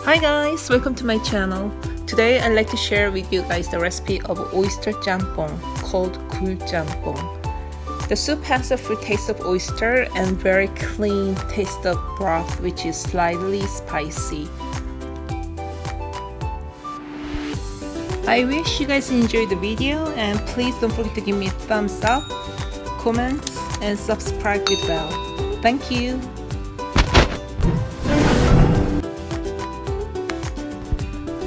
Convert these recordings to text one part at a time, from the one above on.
Hi guys, welcome to my channel. Today I'd like to share with you guys the recipe of Oyster Jjamppong called Gul Jjamppong. The soup has a fruit taste of oyster and very clean taste of broth which is slightly spicy. I wish you guys enjoyed the video and please don't forget to give me a thumbs up, comments and subscribe with bell. Thank you.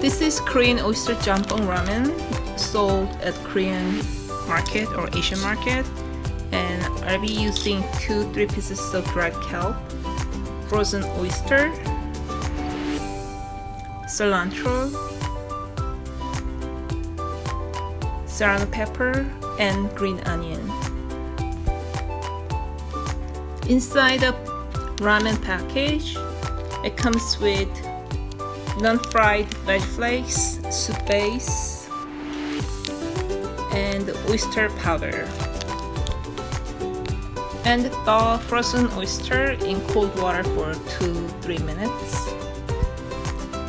This is Korean Oyster Jjamppong ramen sold at Korean market or Asian market, and I'll be using 2-3 pieces of dried kelp, frozen oyster, cilantro, serrano pepper, and green onion. Inside the ramen package, it comes with non-fried veg flakes, soup base, and oyster powder. And thaw frozen oyster in cold water for 2-3 minutes.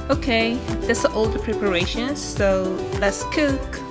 Okay, that's all the preparations, so let's cook.